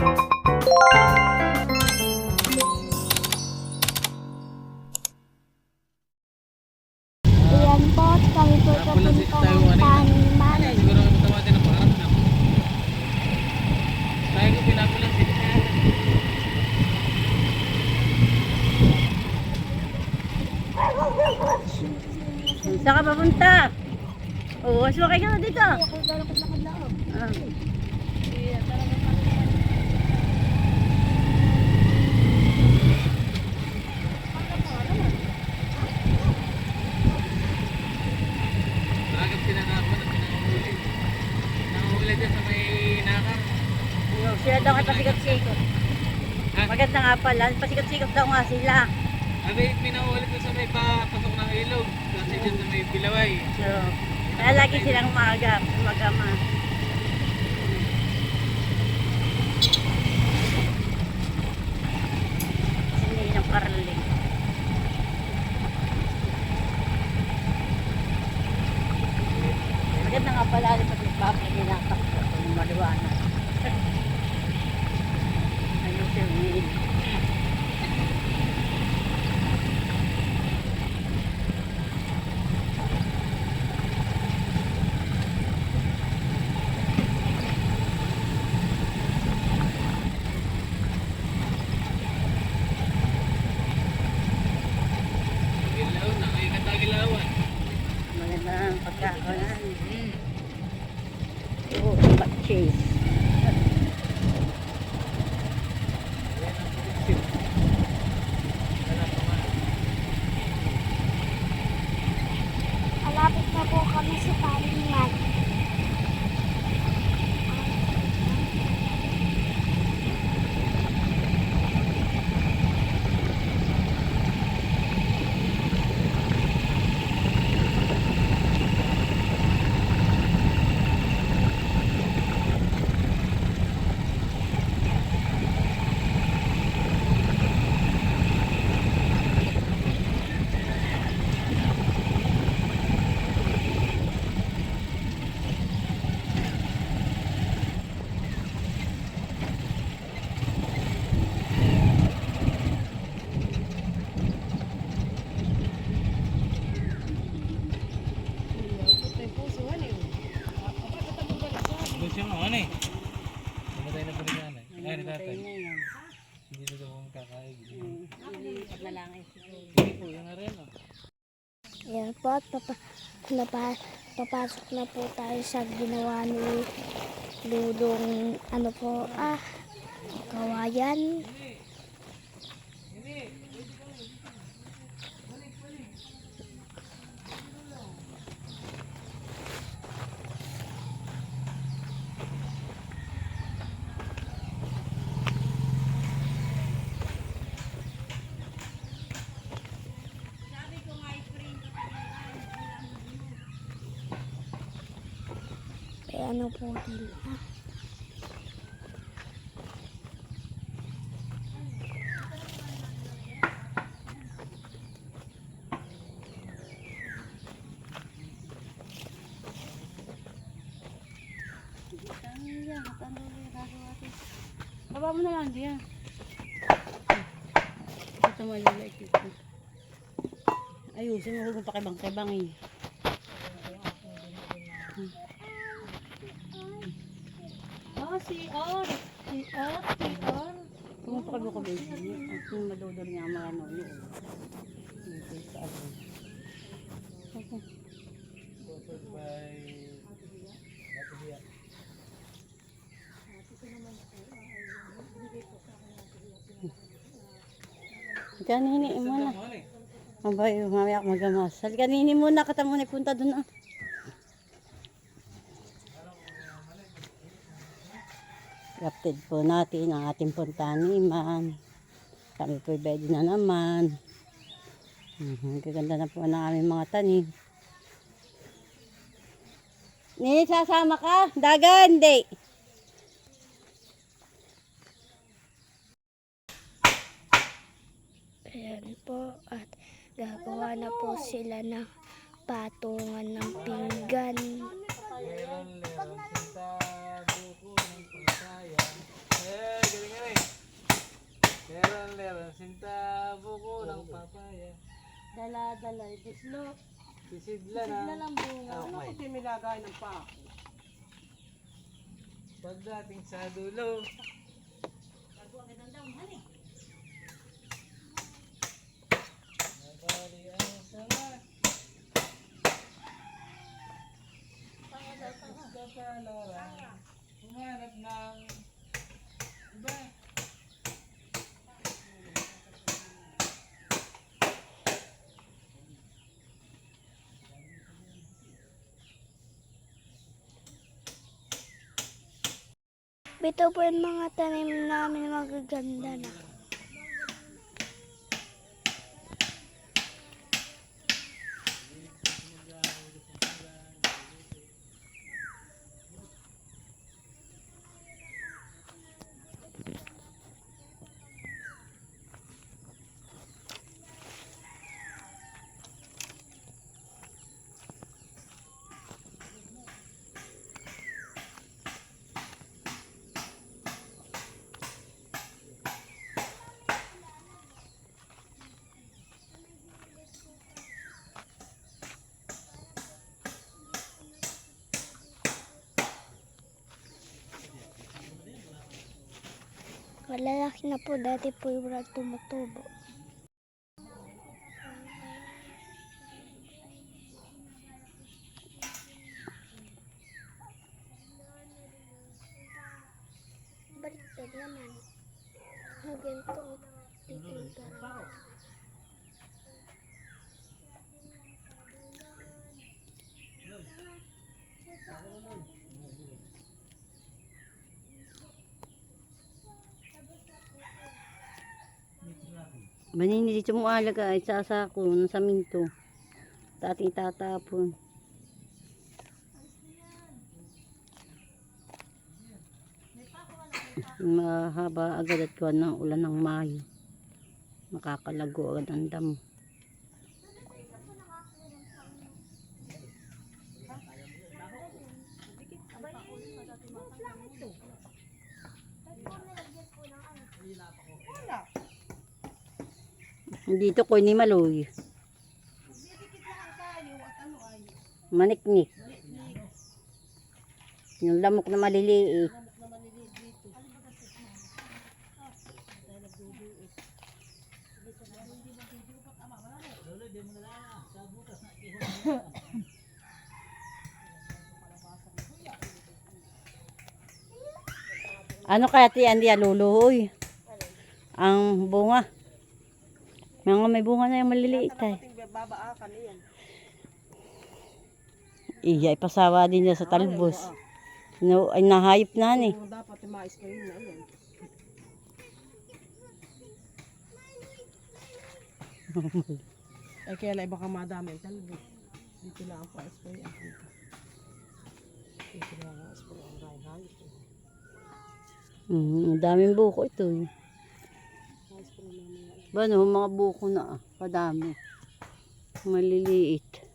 Ayan po, kami po papunta ng taniman. Siguro kami tawagin ng parang na. Tayo ko pinapulang sila. Saan ka papunta? Oo, sumakay ka na dito. Ako lalakad-lakad lang. Ah. Agad pinanapon at pinangahuli. Nangahuli dyan sa may nakar. Sila daw kay pasikat-sikot. Ha? Maganda nga pala, pasikat-sikot daw nga sila. Abi, pinahuli ko sa may papasok ng ilog. Kasi dyan sa may Pilaway. So, kaya lagi silang umagama. Hindi ng karaling. Maganda nga pala, pag nagpapagay na takbo, kung maliwanag. Ayun siya, umiin. Gilaw na, ay katagilawan. Maganda ang pagkakanan. Oo, cheese. Malapit na po kami sa taniman. Doon siya mga ano eh. Namatay na po rin yan eh. Ay, ni tatay. Ayun na yan. Hindi na daw akong kakain. Ilipat na lang eh. Hindi po, yun na rin oh. Ayan po, at papasok na po tayo sa ginawa ni Lulong, kawayan. Ano po nila. Baba mo na lang diyan. Ito maliliit ito. Ayusin mo kung pakibang-kibang eh. CR. Kung pakibang-kibang eh. Kung madudol niya ang mga ano. Ito sa ako. Sponsored by Natalia. Kanini muna. Mabay, mamaya ako magamasal. Kanini muna, kata muna punta doon ah. Capted po natin ang ating puntaniman. Kami po ready na naman. Gaganda na po ng aming mga tanim. Nini, sasama ka? Dagan, hindi. Ayan po, at gagawa na po sila ng patungan ng pinggan. Meron sinta buko ng pangkaya. Meron sinta buko ng papaya. Dala-dala, bislok. Sisidla Sigla na. ng bunga. Oh, Ano may. kung timilagay ng pako? Pagdating sa dulo. Nabali ang sama. Gusto palaran. Humanap ng iba. Ito po yung mga tanim namin magaganda na. Malalaki na po, dati po yung tumutubo. Baliktad naman. Ganito, titinta. Manini dito mo alaga ay sasako sa minto. Dati tatapon. Mahaba agad at kuwan ng ulan ng Mayo. Makakalago agad ang damo. Dito ko ni Maloy. Maniknik. Yung lamok na maliliit. Ano kaya ti Andy aluluhoy? Ang bunga. Mga may bunga na yung maliliit ay. Iya, ipasawa din niya sa talbos. No, ay nahayop na ni. Dapat mais pa yun na yan. Ay kaya lang baka madami ang talbos. Dito lang ang pa-spray ang dito. Dito lang ang spray ang hayop. Ang daming buko ito. Spray namin. Bano, mga buko na padami. Maliliit.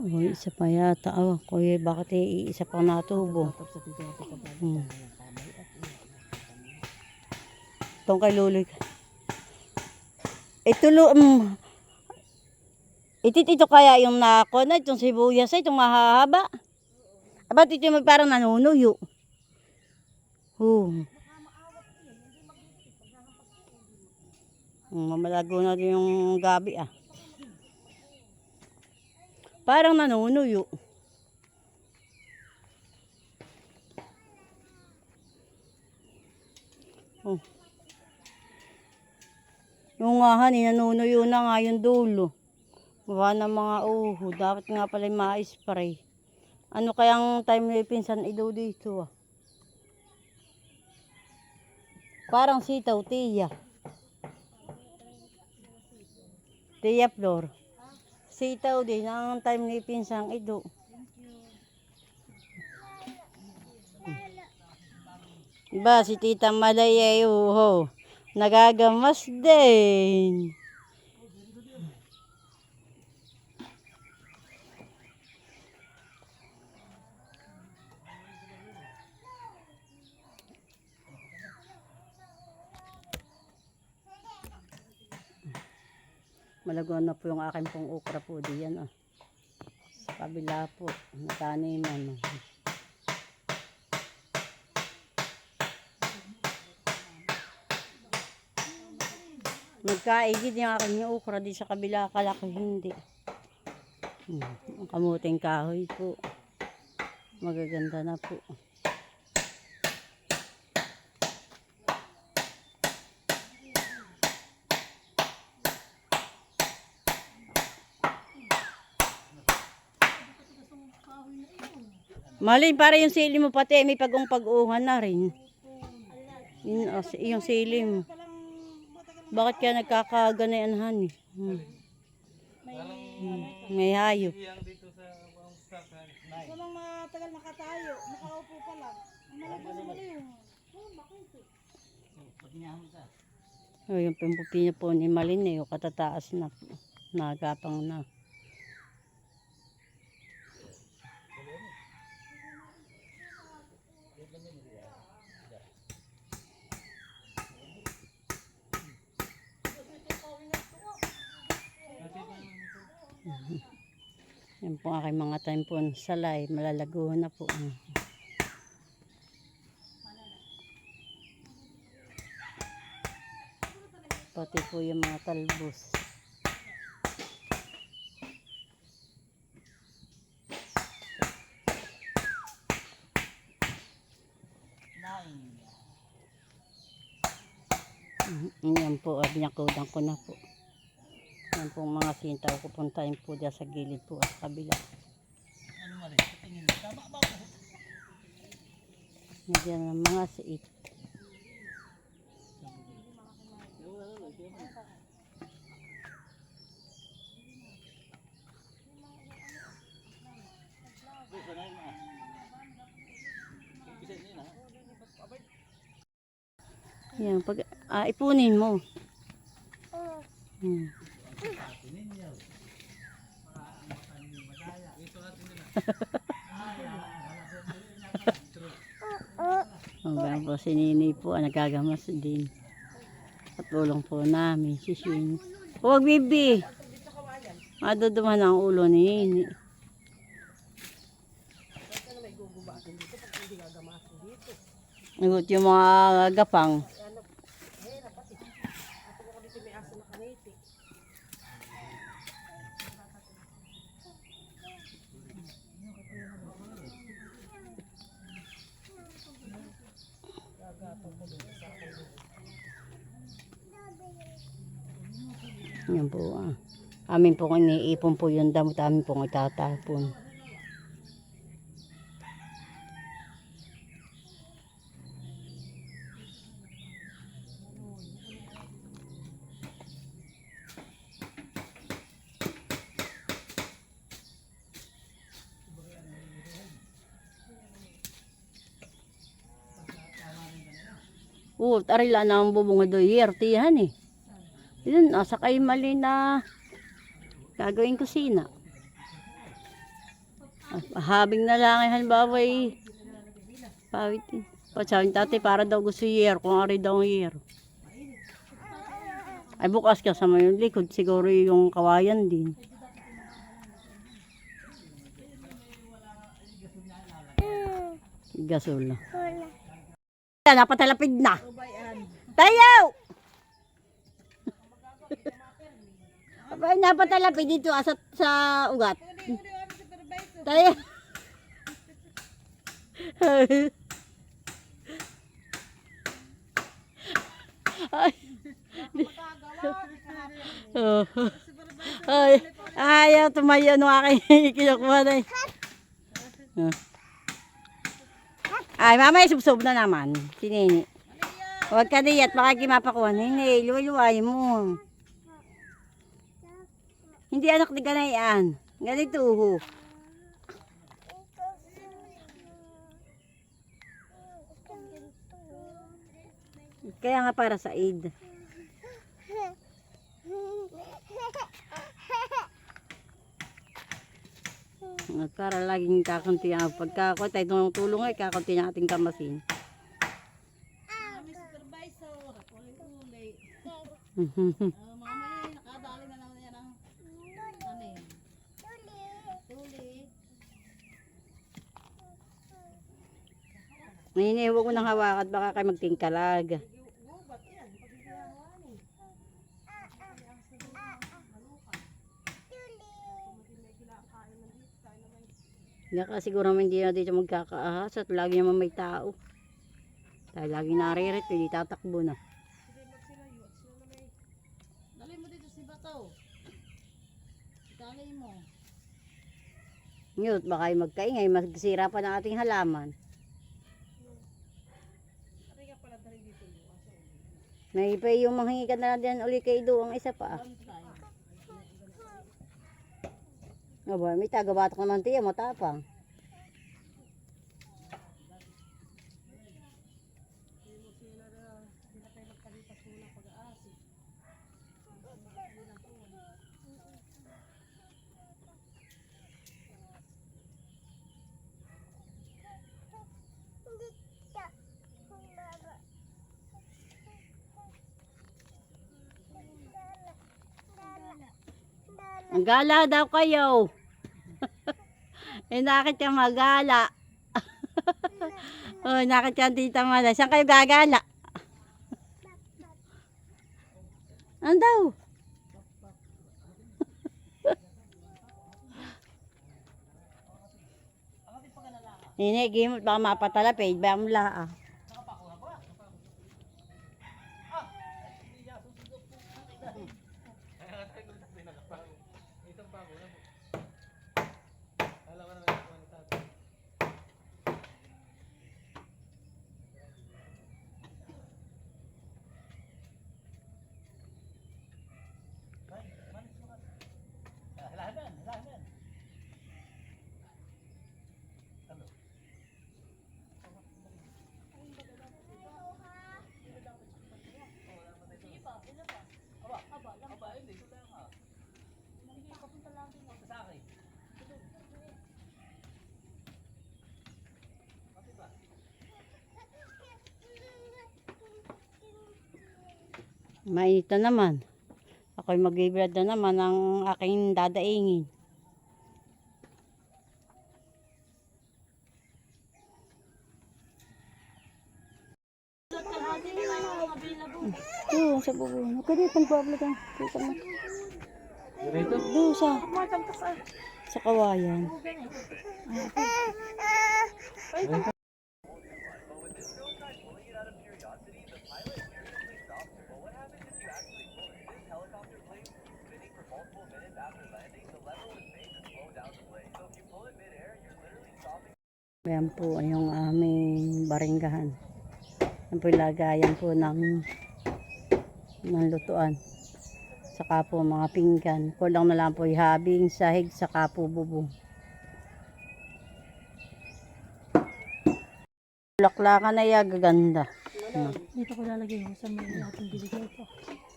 Oh, isa pa yata. Oh, kuya, bakit isa pa natubo? Itong kay Luloy. Ito kaya yung nako na itong sibuyas ay itong mahahaba. Ba't ito may parang nanunuyo? Mamalago na din yung gabi ah. Parang nanunuyo. Oh. Yung nga hani, nanunuyo na nga yung dulo. Gawa ng mga uho. Dapat nga pala ma-spray. Ano kayang time na pinsan ido dito ah? Parang sitaw, tiya. Tiya Flor. Sitaw din ang time ni pinsang ido. Ba si Tita Malay uho. Nagagamas din. Malago na po yung aking pong okra po diyan. Sa kabila po, nataniman. Nagkaigid yung aking okra di sa kabila, kalaki hindi. Ang kamuting kahoy po. Magaganda na po. Malin, para yung sili mo pati, may pag-uhan na rin. Yung sili mo. Bakit kaya nagkakaganayanhan eh? May hayop. Iyang dito sa pangstakan. So nang matagal nakatayo, nakaupo pa lang. Ang malabas mo yung. Oh, yung pimpupino po ni Malin eh, yung katataas na po. Nagapang na. Yan po aking mga tanim po salay, malalago na po. Pati po yung mga talbos. Yan po, binakudan ko na po. Yan po mga sintaw, pupuntahin po dyan sa gilid po at kabila. Yan ang mga siit. Yan, pag ipunin mo. Hanggang po si Nini po nagagamas din. Patulong po namin si Shin. Huwag bibi. Maduduman ang ulo ni Nini. Nagot yung mga gapang. Yan po amin po iniipon po yung damot, amin po itatapon. Tarila na ang bubunga do yertihan eh. Yun, nasa kay Mali na gagawin kusina. Habing na lang ay halimbawa ay pawit eh. Patsawin tate para daw gusto yer, kung ari daw yer. Ay bukas ka sa may likod, siguro yung kawayan din. Gasol. Napatalapid na. Tayo! Abay, napatalapid dito asat sa ugat. Tayo! Ay. Oh. Ay, ayaw tumayo nung aking kinukuha na eh. Ay, mamaya subsob na naman. Sinini. Huwag ka diyat, baka kimapakuha. Hindi, luway-luway mo. Hindi anak ni ganayan. Ganito ho. Kaya nga para sa aid. At para laging kakunti ang pagkakot ay tulong ay kakunti na ating kamasin. Supervisor, ulit-ulit. Mamaya nakadali na naman yan ang Nini, huwag mo nang hawakan, baka kayo magtingkalag. Baka siguro hindi na dito magkakaahas at lagi naman may tao. Dahil lagi naririto, hindi tatakbo na. Dali mo dito si Bato. Dali mo. Ngayon, baka yung magkaingay, magsira pa ng ating halaman. May pa yung manghingi ka na lang din uli kay Do, ang isa pa. Aba, may tagabatok naman tiya, matapang. Ang gala daw kayo. Eh, nakit ka magala. Oh, nakit ka tita Mala. Saan kayo gagala? Ano daw? Ini, gimot baka mapatalapid. Baya mo laha. Mainit na naman. Ako'y mag-i-bread na naman ang aking dadaingin. Doon sa bubuno. Kaya dito nagbablog ang kita mo. Dito? Doon sa kawayan. Ayan po yung aming baringgahan. Yan po yung lagayan po ng lutuan. Saka po mga pinggan. Kulang na lang po yung habing, sahig, saka po bubong. Laklakan na yan, gaganda. Dito ko lalagay mo sa may ating binigay ko.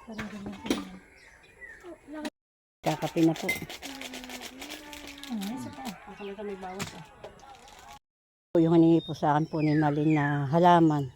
Para ganyan ko naman. Kakapi na po. Isa pa. Akala ka may bawas ah. Yung hiningi po sa akin po ni Malin na halaman.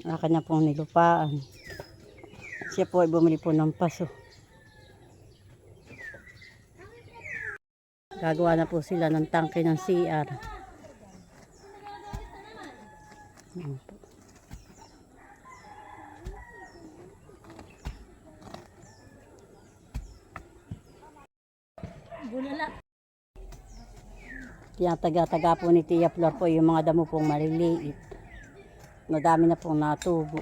Akin na pong nilupaan. Siya po ay bumili po ng paso. Gagawa na po sila ng tangke ng CR. Ayan po. Bulala. Tinataga-taga po ni Tia Flor po yung mga damo pong maliliit. Madami na pong natubo.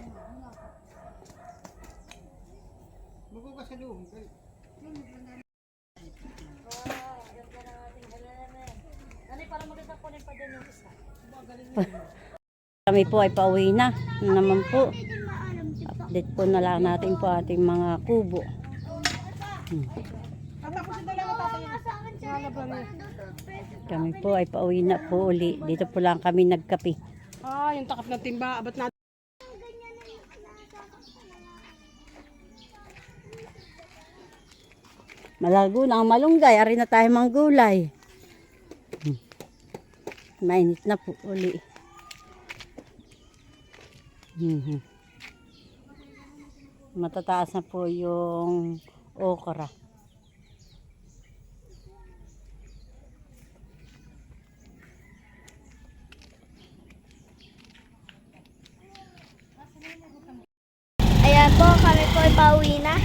Kami po ay pauwi na. Naman po. Update po na lang natin po ating mga kubo. Kami po ay pauwi na po uli. Dito po lang kami nagkape. Ah, yung takap ng timba. Abat natin. Malago na ang malunggay. Ari na tayo manggulay. Mainit na po uli. Matataas na po yung okra. pauwi na.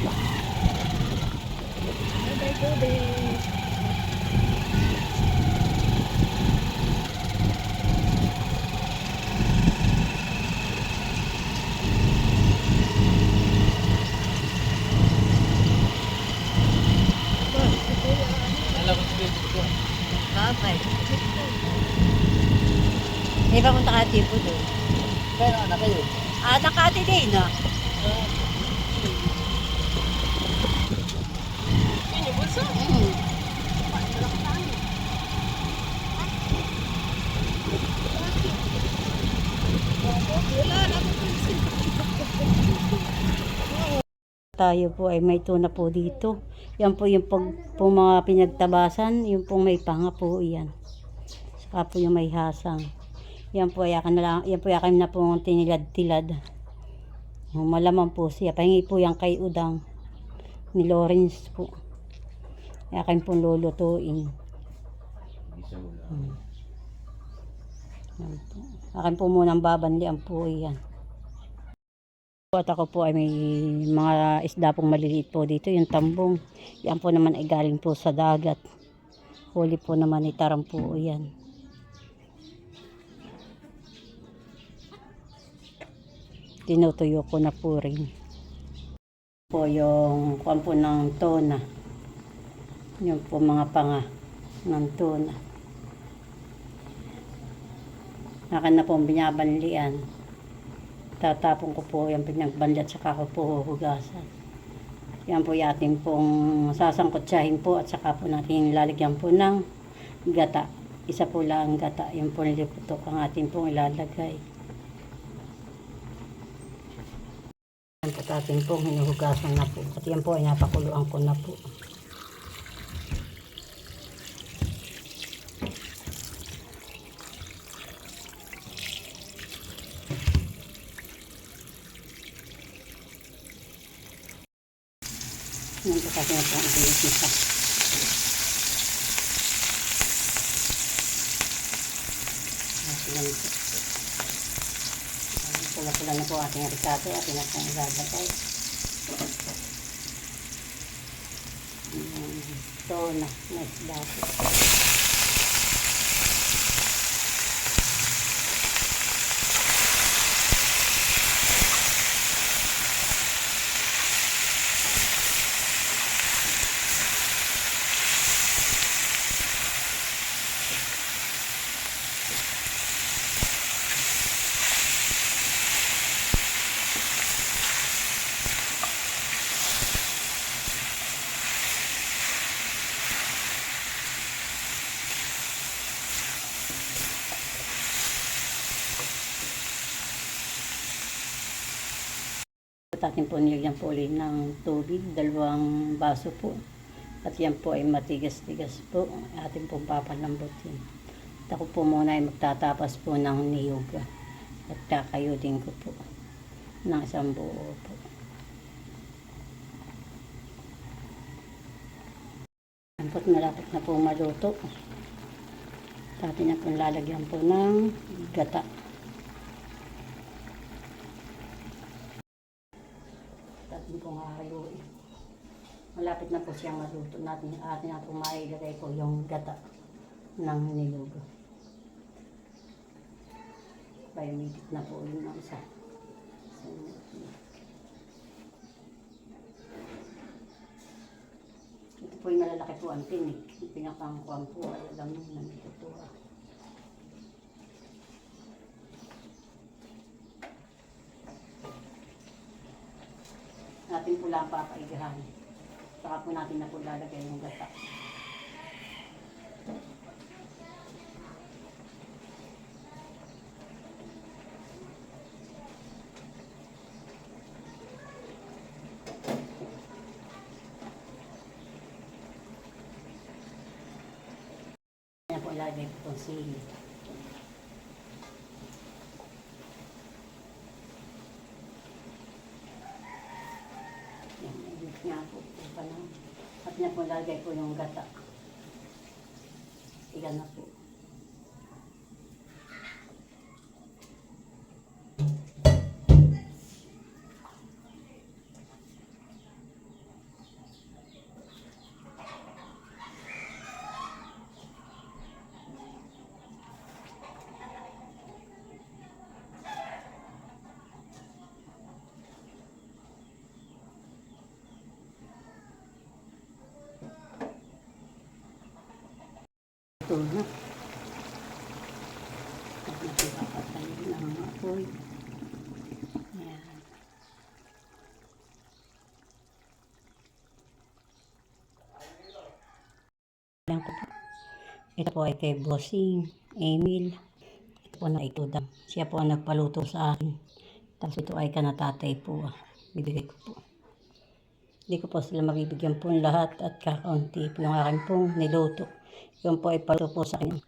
Tubig. Lalabas ko yung ko. Babay. May papunta ka tipo doon. Kaya anak kayo. Ah, nakati din, no? Yun yung bulsa. Tayo po ay may tuna po dito. Yan po yung po mga pinagtabasan, yung pong may panga po yan. Saka po yung may hasang. Yan po yakan na lang, yan po yakan na po tinilad-tilad. Malamang po siya. Pahingi po yan kay Udang ni Lawrence po. Yakan po lulutuin. Yan po. Akin po munang babanlian po yan. At ako po ay may mga isda pong maliliit po dito, yung tambong. Yan po naman ay galing po sa dagat. Huli po naman ay tarang po yan. Tinutuyo ko na po rin. Po yung kuwan po ng tuna. Yung po mga panga ng tuna. Akin na po binabanlian. Tatapon ko po yung pinagbanlat saka ko po huhugasan. Yan po yung ating pong sasangkotsahin po at saka po natin lalagyan po ng gata. Isa po lang gata. Yung po niliputok ang ating pong ilalagay. Yan po ating pong hinuhugasan na po. At yan po ay napakuluan ko na po. Yan po kasi na po ang pinipisa. Pula-pula na po ating ricado. Ating na pong ilalagay. Ito na. Nice dati. At atin po nilagyan po ulit ng tubig, 2 baso po. At yan po ay matigas-tigas po. Atin po papalambutin. At ako po muna ay magtatapas po ng niyog. At kakayudin ko po ng 1 buo po. Yan po malapit na po maluto. At atin na po lalagyan po ng gata. Atin pong hahaluin. Malapit na po siyang maluto natin. Atin na po mailagay po yung gata ng nilog. Payumigit na po yun ng isa. Ito po yung malalaki po ang tinik. Yung pinakangkuhan po ay alam nyo na natutuwa. Natin po lang papaigahan. Saka po natin na po lalagay yung gata. Yan po ilalagay po itong sili. Nga po, at niya po lalagay po yung gata. Igan na po. Ito na. At nakapatay na ang apoy. Ayan. Lang ko po. Ito po ay kay Bossing, Emil. Ito po na itudang. Siya po ang nagpaluto sa akin. Tapos ito ay kanatatay po. Bibigay ko po. Hindi ko po sila mabibigyan po lahat at kakaunti po yung akin pong niluto. Yun po ay paluto po sa kanya.